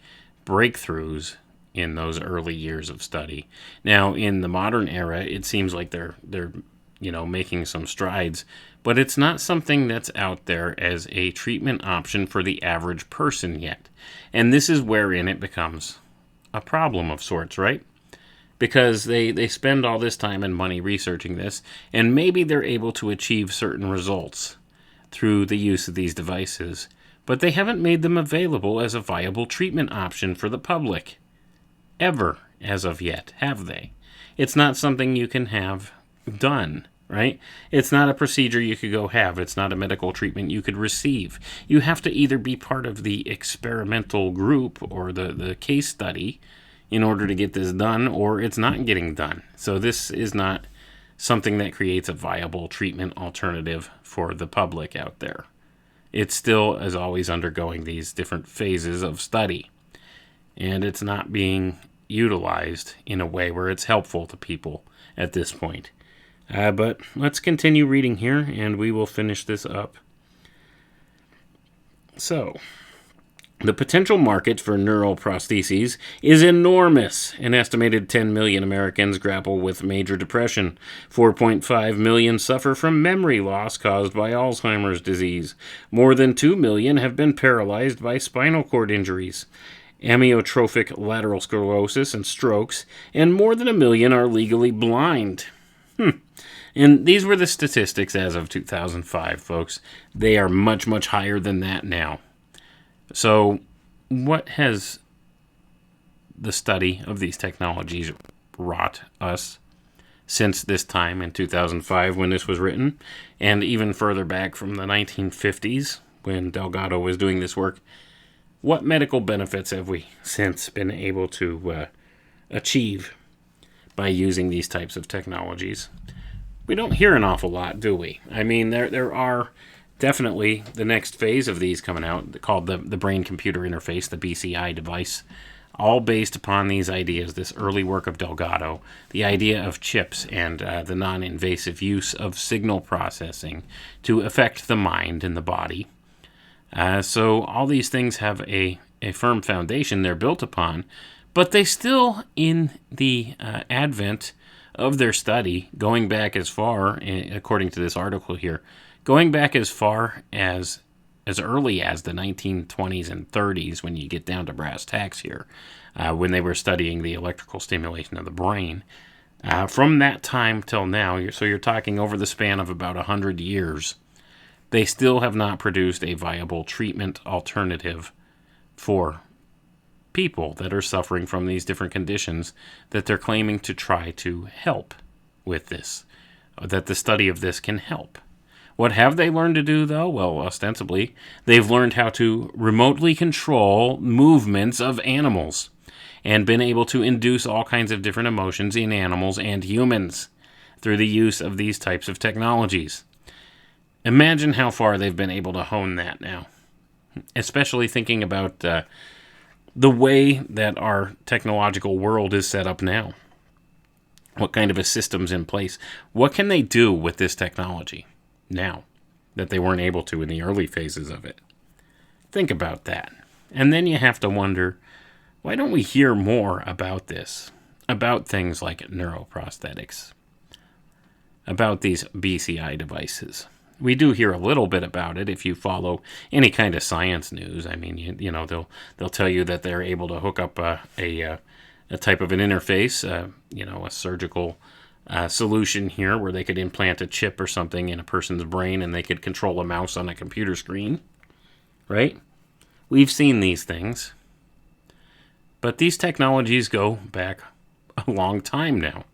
Speaker 2: breakthroughs in those early years of study. Now, in the modern era, it seems like they're making some strides, but it's not something that's out there as a treatment option for the average person yet. And this is wherein it becomes a problem of sorts, right? Because they spend all this time and money researching this, and maybe they're able to achieve certain results through the use of these devices, but they haven't made them available as a viable treatment option for the public. Ever, as of yet, have they? It's not something you can have done, right? It's not a procedure you could go have. It's not a medical treatment you could receive. You have to either be part of the experimental group or the case study in order to get this done, or it's not getting done. So this is not something that creates a viable treatment alternative for the public out there. It still is always undergoing these different phases of study, and it's not being utilized in a way where it's helpful to people at this point. But let's continue reading here, and we will finish this up. So, the potential market for neural prostheses is enormous. An estimated 10 million Americans grapple with major depression. 4.5 million suffer from memory loss caused by Alzheimer's disease. More than 2 million have been paralyzed by spinal cord injuries, amyotrophic lateral sclerosis, and strokes, and more than 1 million are legally blind. And these were the statistics as of 2005, folks. They are much, much higher than that now. So, what has the study of these technologies wrought us since this time in 2005 when this was written, and even further back from the 1950s when Delgado was doing this work? What medical benefits have we since been able to achieve by using these types of technologies? We don't hear an awful lot, do we? I mean, there are definitely the next phase of these coming out called the brain-computer interface, the BCI device. all based upon these ideas, this early work of Delgado, the idea of chips and the non-invasive use of signal processing to affect the mind and the body. So all these things have a firm foundation they're built upon, but they still, in the advent of their study, going back as far, according to this article here, going back as far as early as the 1920s and 30s, when you get down to brass tacks here, when they were studying the electrical stimulation of the brain. From that time till now, so you're talking over the span of about 100 years, they still have not produced a viable treatment alternative for people that are suffering from these different conditions that they're claiming to try to help with this, that the study of this can help. What have they learned to do, though? Well, ostensibly, they've learned how to remotely control movements of animals and been able to induce all kinds of different emotions in animals and humans through the use of these types of technologies. Imagine how far they've been able to hone that now, especially thinking about the way that our technological world is set up now. What kind of a system's in place? What can they do with this technology now that they weren't able to in the early phases of it? Think about that. And then you have to wonder, why don't we hear more about this? About things like neuroprosthetics, about these BCI devices. We do hear a little bit about it if you follow any kind of science news. I mean, you know, they'll tell you that they're able to hook up a type of an interface, a surgical solution here where they could implant a chip or something in a person's brain and they could control a mouse on a computer screen, right? We've seen these things. But these technologies go back a long time now.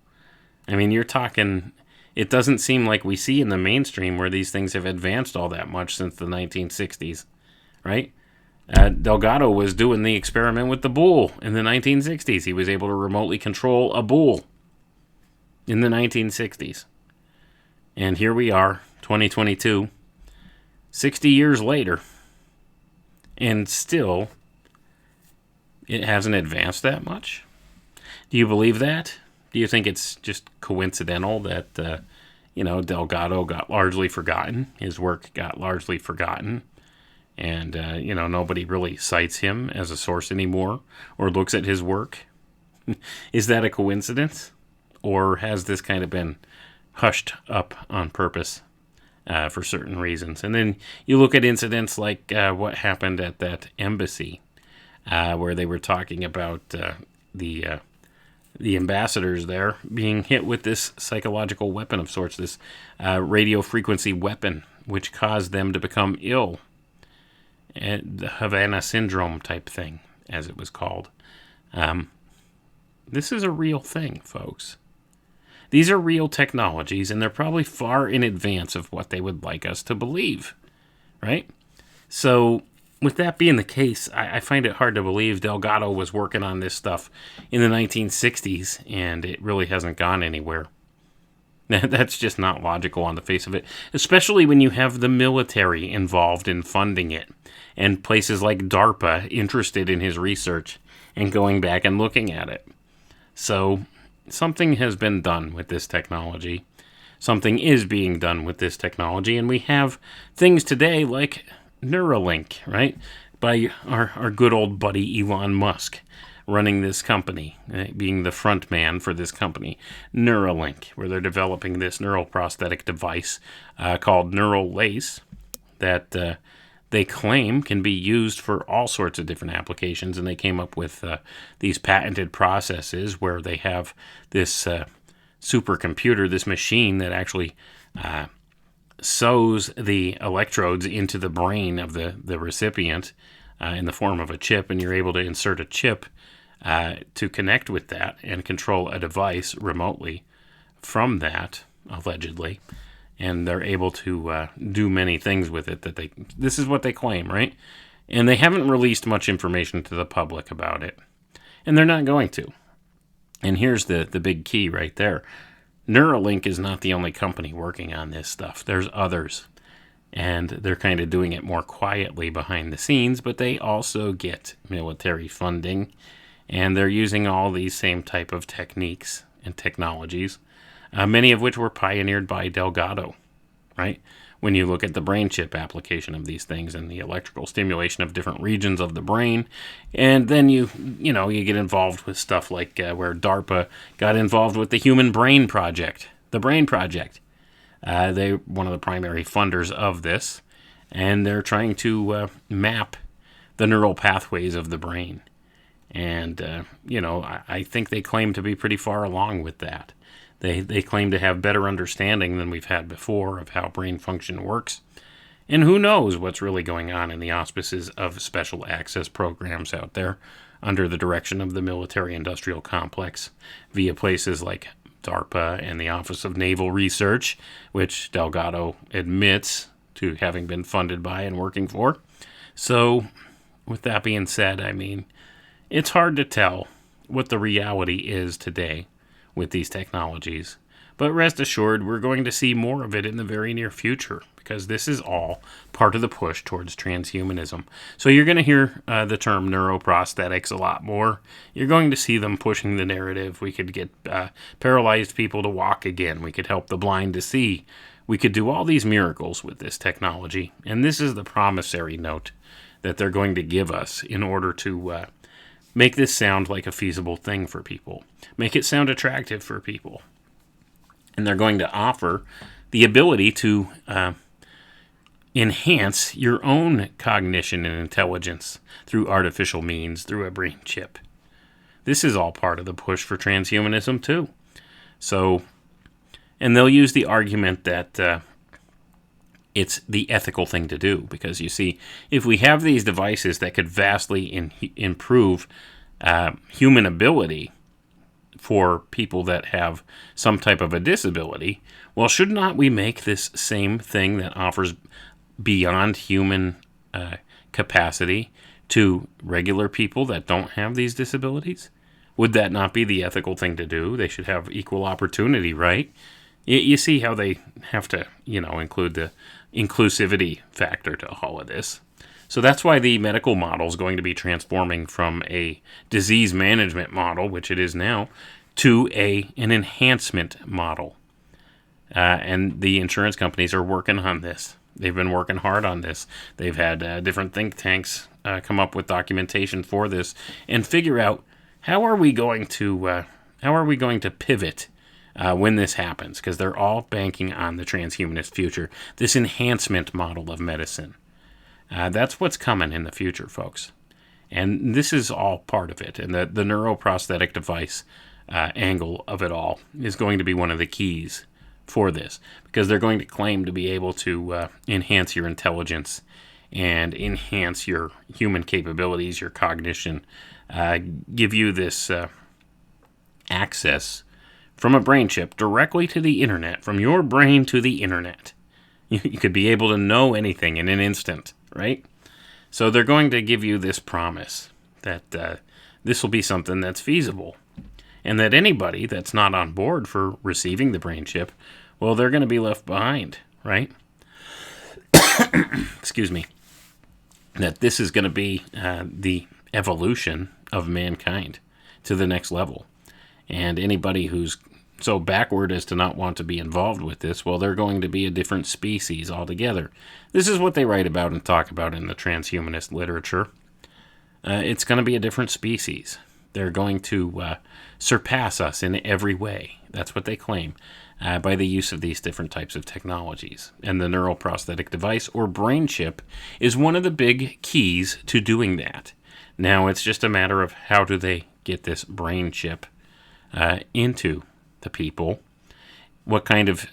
Speaker 2: I mean, you're talking... It doesn't seem like we see in the mainstream where these things have advanced all that much since the 1960s, right? Delgado was doing the experiment with the bull in the 1960s. He was able to remotely control a bull in the 1960s. And here we are, 2022, 60 years later, and still it hasn't advanced that much. Do you believe that? Do you think it's just coincidental that, Delgado got largely forgotten? His work got largely forgotten. And, nobody really cites him as a source anymore or looks at his work? Is that a coincidence? Or has this kind of been hushed up on purpose for certain reasons? And then you look at incidents like what happened at that embassy where they were talking about the ambassadors there being hit with this psychological weapon of sorts, this radio frequency weapon, which caused them to become ill. The Havana syndrome type thing, as it was called. This is a real thing, folks. These are real technologies, and they're probably far in advance of what they would like us to believe, right? So, with that being the case, I find it hard to believe Delgado was working on this stuff in the 1960s, and it really hasn't gone anywhere. That's just not logical on the face of it, especially when you have the military involved in funding it, and places like DARPA interested in his research and going back and looking at it. So, something has been done with this technology. Something is being done with this technology, and we have things today like Neuralink, right? By our good old buddy Elon Musk running this company, being the front man for this company, Neuralink, where they're developing this neural prosthetic device called Neural Lace that they claim can be used for all sorts of different applications. And they came up with these patented processes where they have this supercomputer, this machine that actually sews the electrodes into the brain of the recipient in the form of a chip, and you're able to insert a chip to connect with that and control a device remotely from that, allegedly. And they're able to do many things with it this is what they claim, right? And they haven't released much information to the public about it. And they're not going to. And here's the big key right there. Neuralink is not the only company working on this stuff. There's others. And they're kind of doing it more quietly behind the scenes, but they also get military funding And they're using all these same type of techniques and technologies, many of which were pioneered by Delgado, right? When you look at the brain chip application of these things and the electrical stimulation of different regions of the brain, and then you get involved with stuff like where DARPA got involved with the Human Brain Project, the Brain Project. They're one of the primary funders of this, and they're trying to map the neural pathways of the brain. And, I think they claim to be pretty far along with that. They claim to have better understanding than we've had before of how brain function works. And who knows what's really going on in the auspices of special access programs out there under the direction of the military-industrial complex via places like DARPA and the Office of Naval Research, which Delgado admits to having been funded by and working for. So, with that being said, it's hard to tell what the reality is today with these technologies. But rest assured, we're going to see more of it in the very near future, because this is all part of the push towards transhumanism. So you're going to hear the term neuroprosthetics a lot more. You're going to see them pushing the narrative. We could get paralyzed people to walk again. We could help the blind to see. We could do all these miracles with this technology. And this is the promissory note that they're going to give us in order to make this sound like a feasible thing for people. Make it sound attractive for people. And they're going to offer the ability to enhance your own cognition and intelligence through artificial means, through a brain chip. This is all part of the push for transhumanism too. So, and they'll use the argument that it's the ethical thing to do, because you see, if we have these devices that could vastly improve human ability for people that have some type of a disability, well, should not we make this same thing that offers beyond human capacity to regular people that don't have these disabilities? Would that not be the ethical thing to do? They should have equal opportunity, right? You see how they have to, include the inclusivity factor to all of this. So that's why the medical model is going to be transforming from a disease management model, which it is now, to an enhancement model. And the insurance companies are working on this. They've been working hard on this. They've had different think tanks come up with documentation for this and figure out how are we going to pivot when this happens, because they're all banking on the transhumanist future, this enhancement model of medicine. That's what's coming in the future, folks. And this is all part of it. And the neuroprosthetic device angle of it all is going to be one of the keys for this, because they're going to claim to be able to enhance your intelligence and enhance your human capabilities, your cognition, give you this access from a brain chip directly to the internet, from your brain to the internet. You could be able to know anything in an instant, right? So they're going to give you this promise that this will be something that's feasible, and that anybody that's not on board for receiving the brain chip, well, they're going to be left behind, right? Excuse me. That this is going to be the evolution of mankind to the next level. And anybody who's so backward as to not want to be involved with this, well, they're going to be a different species altogether. This is what they write about and talk about in the transhumanist literature. It's going to be a different species. They're going to surpass us in every way. That's what they claim by the use of these different types of technologies. And the neuroprosthetic device or brain chip is one of the big keys to doing that. Now, it's just a matter of how do they get this brain chip into the people. What kind of,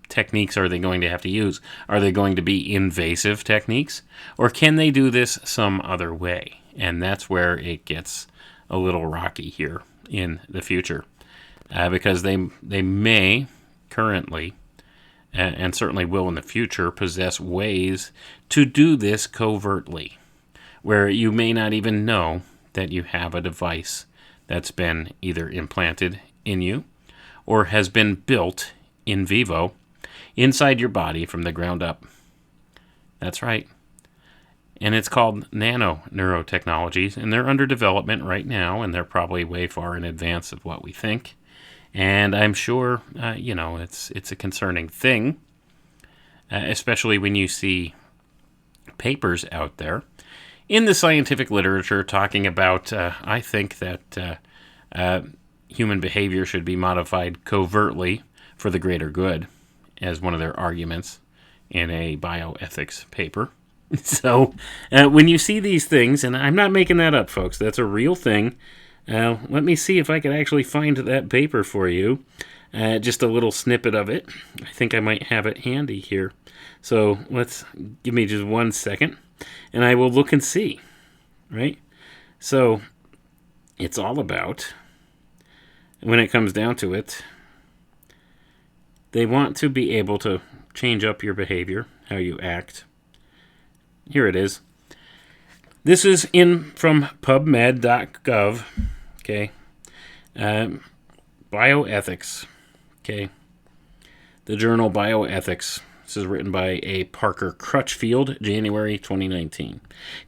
Speaker 2: techniques are they going to have to use? Are they going to be invasive techniques? Or can they do this some other way? And that's where it gets a little rocky here in the future. Because they may currently, and certainly will in the future, possess ways to do this covertly, where you may not even know that you have a device that's been either implanted in you or has been built in vivo inside your body from the ground up. That's right. And it's called nano neurotechnologies, and they're under development right now, and they're probably way far in advance of what we think. And I'm sure, it's a concerning thing, especially when you see papers out there in the scientific literature talking about, I think that human behavior should be modified covertly for the greater good, as one of their arguments in a bioethics paper. So, when you see these things, and I'm not making that up, folks, that's a real thing. Let me see if I can actually find that paper for you. Just a little snippet of it. I think I might have it handy here. So, give me just 1 second, and I will look and see, right? So, it's all about, when it comes down to it, they want to be able to change up your behavior, how you act. Here it is. This is from PubMed.gov. Okay. Bioethics. Okay. The journal Bioethics. This is written by A. Parker Crutchfield, January 2019.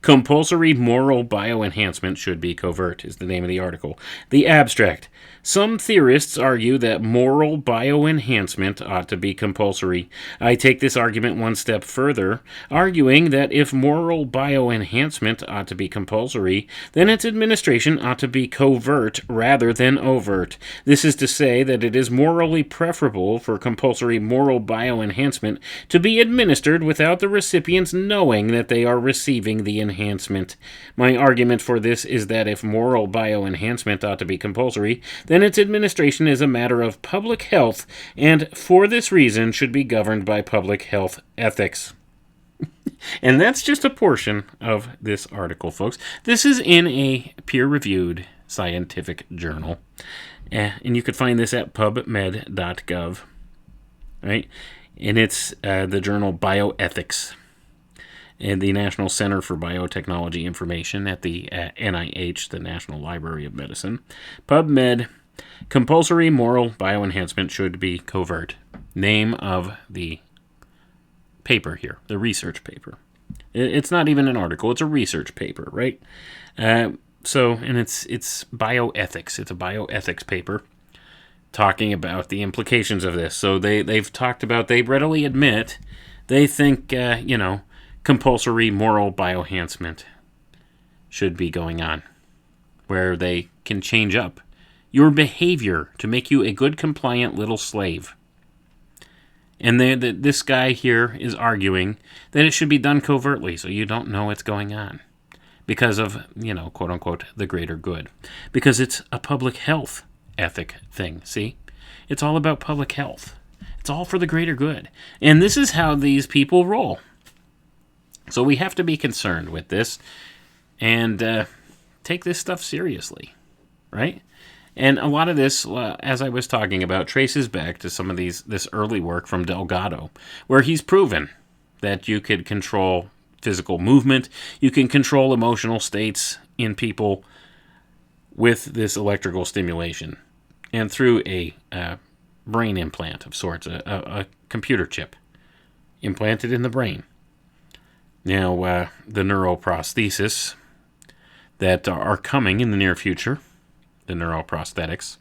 Speaker 2: Compulsory moral bioenhancement should be covert, is the name of the article. The abstract. Some theorists argue that moral bioenhancement ought to be compulsory. I take this argument one step further, arguing that if moral bioenhancement ought to be compulsory, then its administration ought to be covert rather than overt. This is to say that it is morally preferable for compulsory moral bioenhancement to be administered without the recipients knowing that they are receiving the enhancement. My argument for this is that if moral bioenhancement ought to be compulsory, then its administration is a matter of public health, and for this reason should be governed by public health ethics. And that's just a portion of this article, folks. This is in a peer-reviewed scientific journal, and you could find this at pubmed.gov, right? And it's the journal Bioethics, and the National Center for Biotechnology Information at the NIH, the National Library of Medicine. PubMed, compulsory moral bioenhancement should be covert. Name of the paper here, the research paper. It's not even an article, it's a research paper, right? And it's bioethics. It's a bioethics paper talking about the implications of this. So they've talked about, they readily admit, they think, compulsory moral bioenhancement should be going on, where they can change up your behavior to make you a good, compliant little slave. And this guy here is arguing that it should be done covertly so you don't know what's going on because of, quote unquote, the greater good. Because it's a public health ethic thing, see? It's all about public health. It's all for the greater good. And this is how these people roll. So we have to be concerned with this and take this stuff seriously, right? And a lot of this, as I was talking about, traces back to some of this early work from Delgado, where he's proven that you could control physical movement, you can control emotional states in people with this electrical stimulation, and through a brain implant of sorts, a computer chip implanted in the brain. Now, the neuroprosthesis that are coming in the near future, the neuroprosthetics,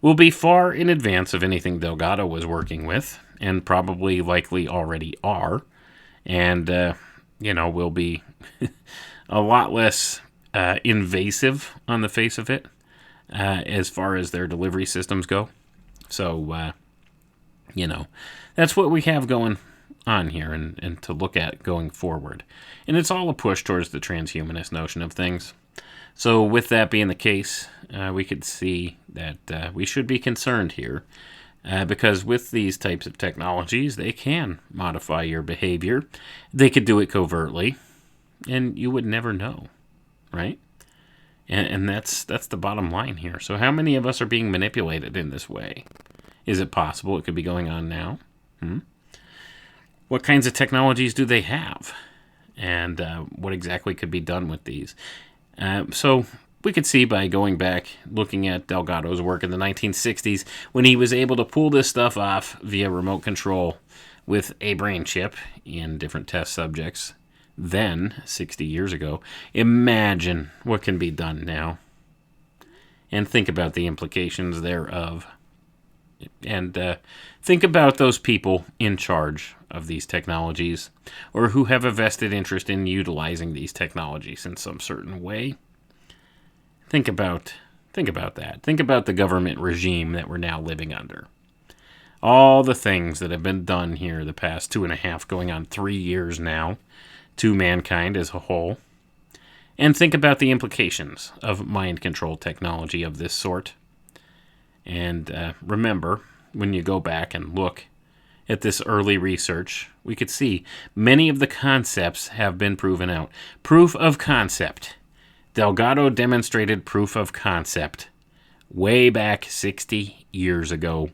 Speaker 2: will be far in advance of anything Delgado was working with, and probably likely already are, and, will be a lot less invasive on the face of it as far as their delivery systems go. So, that's what we have going on here and to look at going forward. And it's all a push towards the transhumanist notion of things. So with that being the case, we could see that we should be concerned here because with these types of technologies, they can modify your behavior. They could do it covertly, and you would never know, right? And that's the bottom line here. So how many of us are being manipulated in this way? Is it possible it could be going on now? What kinds of technologies do they have? And what exactly could be done with these? So we could see by going back, looking at Delgado's work in the 1960s, when he was able to pull this stuff off via remote control with a brain chip in different test subjects, then, 60 years ago. Imagine what can be done now. And think about the implications thereof. And think about those people in charge of these technologies, or who have a vested interest in utilizing these technologies in some certain way. Think about that. Think about the government regime that we're now living under. All the things that have been done here the past 2.5, going on 3 years now, to mankind as a whole. And think about the implications of mind control technology of this sort. And remember, when you go back and look at this early research, we could see many of the concepts have been proven out. Proof of concept. Delgado demonstrated proof of concept way back 60 years ago.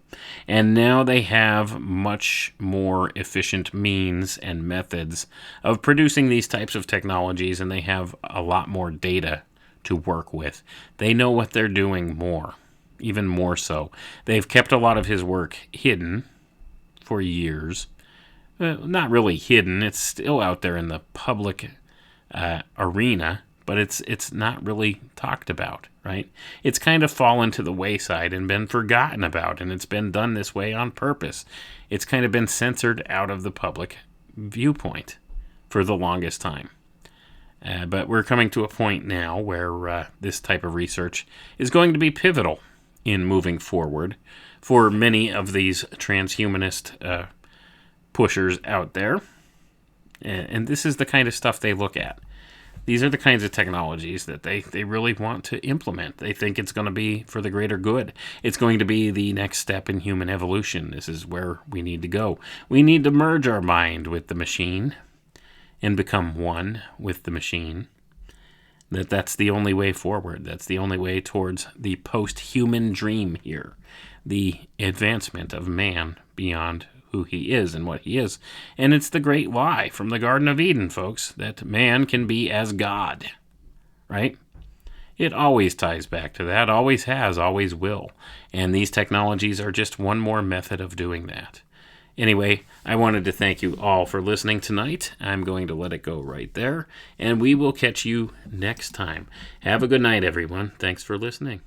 Speaker 2: And now they have much more efficient means and methods of producing these types of technologies, and they have a lot more data to work with. They know what they're doing more, even more so. They've kept a lot of his work hidden for years. Not really hidden. It's still out there in the public arena, but it's not really talked about, right? It's kind of fallen to the wayside and been forgotten about, and it's been done this way on purpose. It's kind of been censored out of the public viewpoint for the longest time. But we're coming to a point now where this type of research is going to be pivotal in moving forward for many of these transhumanist pushers out there. And this is the kind of stuff they look at. These are the kinds of technologies that they really want to implement. They think it's going to be for the greater good. It's going to be the next step in human evolution. This is where we need to go. We need to merge our mind with the machine and become one with the machine. That's the only way forward. That's the only way towards the post-human dream here. The advancement of man beyond who he is and what he is. And it's the great lie from the Garden of Eden, folks, that man can be as God, right? It always ties back to that, always has, always will. And these technologies are just one more method of doing that. Anyway, I wanted to thank you all for listening tonight. I'm going to let it go right there, and we will catch you next time. Have a good night, everyone. Thanks for listening.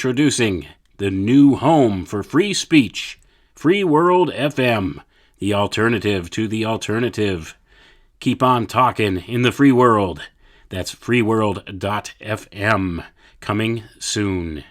Speaker 2: Introducing the new home for free speech, Free World FM, the alternative to the alternative. Keep on talking in the free world. That's freeworld.fm. Coming soon.